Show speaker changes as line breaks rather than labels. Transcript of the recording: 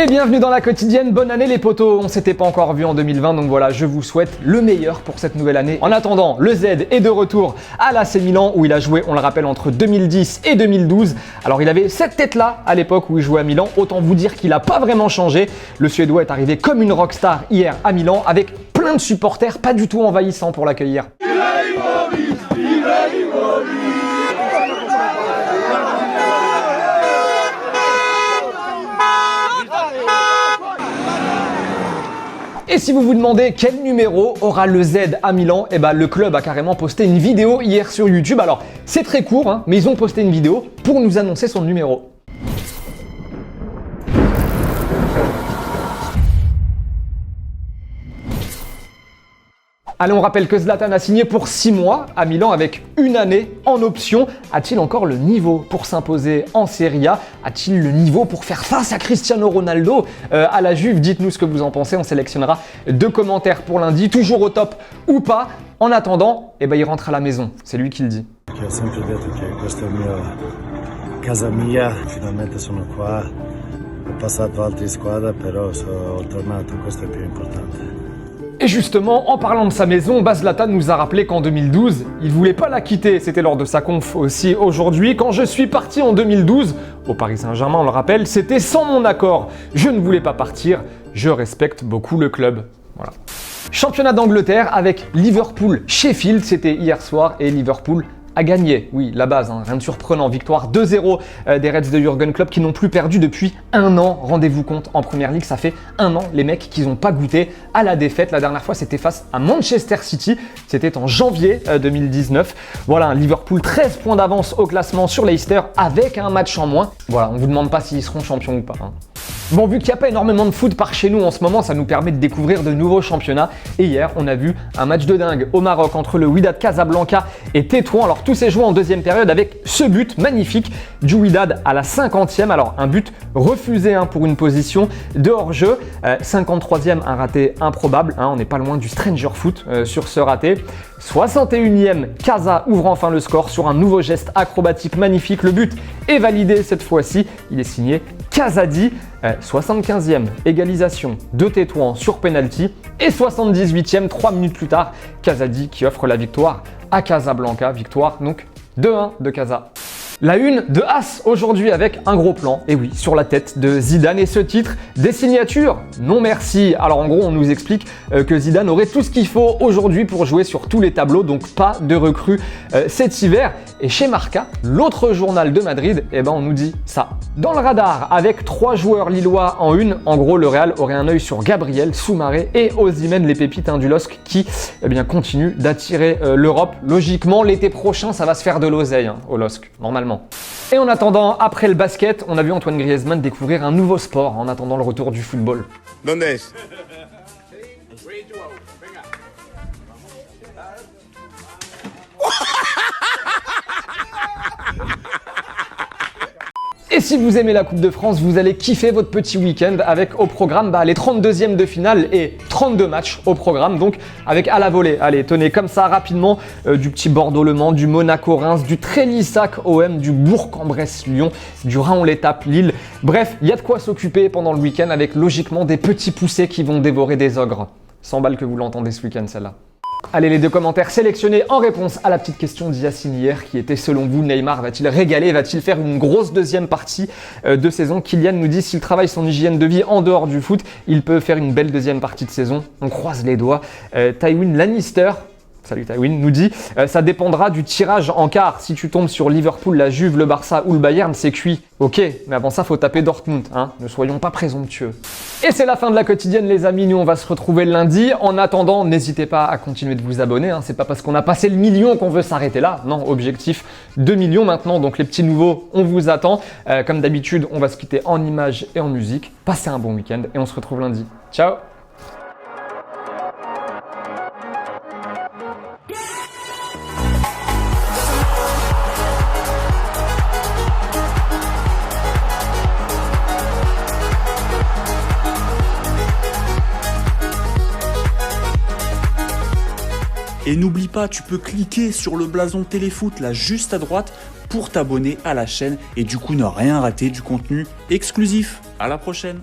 Et bienvenue dans la quotidienne, bonne année les potos. On s'était pas encore vu en 2020, donc voilà, je vous souhaite le meilleur pour cette nouvelle année. En attendant, le Z est de retour à l'AC Milan où il a joué, on le rappelle, entre 2010 et 2012. Alors il avait cette tête-là à l'époque où il jouait à Milan, autant vous dire qu'il a pas vraiment changé. Le Suédois est arrivé comme une rockstar hier à Milan avec plein de supporters pas du tout envahissants pour l'accueillir. Et si vous vous demandez quel numéro aura le Z à Milan, eh ben le club a carrément posté une vidéo hier sur YouTube. Alors c'est très court, hein, mais ils ont posté une vidéo pour nous annoncer son numéro. Allez, on rappelle que Zlatan a signé pour 6 mois à Milan avec une année en option. A-t-il encore le niveau pour s'imposer en Serie A? A-t-il le niveau pour faire face à Cristiano Ronaldo à la Juve? Dites-nous ce que vous en pensez, on sélectionnera 2 commentaires pour lundi, toujours au top ou pas. En attendant, eh ben, il rentre à la maison, c'est lui qui le dit.
Ho sempre detto che questo è il mio casa mia, finalmente sono qua. Ho passato altre squadre, però sono tornato, questo è più importante.
Et justement, en parlant de sa maison, Zlatan nous a rappelé qu'en 2012, il voulait pas la quitter. C'était lors de sa conf aussi aujourd'hui. Quand je suis parti en 2012, au Paris Saint-Germain, on le rappelle, c'était sans mon accord. Je ne voulais pas partir. Je respecte beaucoup le club. Voilà. Championnat d'Angleterre avec Liverpool-Sheffield, c'était hier soir et Liverpool a gagné, oui, la base, hein, rien de surprenant. Victoire 2-0 des Reds de Jürgen Klopp qui n'ont plus perdu depuis un an. Rendez-vous compte, en Première Ligue, ça fait un an, les mecs, qu'ils n'ont pas goûté à la défaite. La dernière fois, c'était face à Manchester City. C'était en janvier 2019. Voilà, Liverpool, 13 points d'avance au classement sur Leicester avec un match en moins. Voilà, on ne vous demande pas s'ils seront champions ou pas. Hein. Bon, vu qu'il n'y a pas énormément de foot par chez nous en ce moment, ça nous permet de découvrir de nouveaux championnats. Et hier, on a vu un match de dingue au Maroc entre le Wydad Casablanca et Tétouan. Alors, tout s'est joué en deuxième période avec ce but magnifique du Wydad à la 50e. Alors, un but refusé hein, pour une position de hors-jeu. 53e, un raté improbable. Hein, on n'est pas loin du Stranger Foot sur ce raté. 61e, Casa ouvre enfin le score sur un nouveau geste acrobatique magnifique. Le but est validé cette fois-ci. Il est signé Casadi. 75e, égalisation de Tétouan sur penalty. Et 78e, 3 minutes plus tard, Casadi qui offre la victoire à Casablanca. Victoire donc 2-1 de Casa. La une de As aujourd'hui avec un gros plan, et oui, sur la tête de Zidane et ce titre, des signatures, non merci. Alors en gros, on nous explique que Zidane aurait tout ce qu'il faut aujourd'hui pour jouer sur tous les tableaux, donc pas de recrues cet hiver. Et chez Marca, l'autre journal de Madrid, eh ben on nous dit ça. Dans le radar, avec 3 joueurs lillois en une, en gros le Real aurait un œil sur Gabriel, Soumaré et Osimhen, les pépites du LOSC qui eh bien, continuent d'attirer l'Europe. Logiquement, l'été prochain, ça va se faire de l'oseille hein, au LOSC, normalement. Et en attendant, après le basket, on a vu Antoine Griezmann découvrir un nouveau sport en attendant le retour du football.
¿Dónde es?
Et si vous aimez la Coupe de France, vous allez kiffer votre petit week-end avec au programme les 32e de finale et 32 matchs au programme, donc avec à la volée. Allez, tenez comme ça rapidement du petit Bordeaux-Le Mans, du Monaco-Reims, du Trélissac-OM, du Bourg-en-Bresse-Lyon, du Rhin-on-l'Étape-Lille. Bref, il y a de quoi s'occuper pendant le week-end avec logiquement des petits poussés qui vont dévorer des ogres. 100 balles que vous l'entendez ce week-end celle-là. Allez, les 2 commentaires sélectionnés en réponse à la petite question d'Yacine hier qui était selon vous, Neymar va-t-il régaler, va-t-il faire une grosse deuxième partie de saison? Kylian nous dit s'il travaille son hygiène de vie en dehors du foot, il peut faire une belle deuxième partie de saison. On croise les doigts. Tywin Lannister, salut Tywin, nous dit ça dépendra du tirage en quart. Si tu tombes sur Liverpool, la Juve, le Barça ou le Bayern, c'est cuit. Ok, mais avant ça, faut taper Dortmund, hein. Ne soyons pas présomptueux. Et c'est la fin de la quotidienne, les amis. Nous, on va se retrouver lundi. En attendant, n'hésitez pas à continuer de vous abonner. Hein. C'est pas parce qu'on a passé le million qu'on veut s'arrêter là. Non, objectif 2 millions maintenant. Donc les petits nouveaux, on vous attend. Comme d'habitude, on va se quitter en images et en musique. Passez un bon week-end et on se retrouve lundi. Ciao!
Et n'oublie pas, tu peux cliquer sur le blason Téléfoot là juste à droite pour t'abonner à la chaîne et du coup ne rien rater du contenu exclusif. À la prochaine.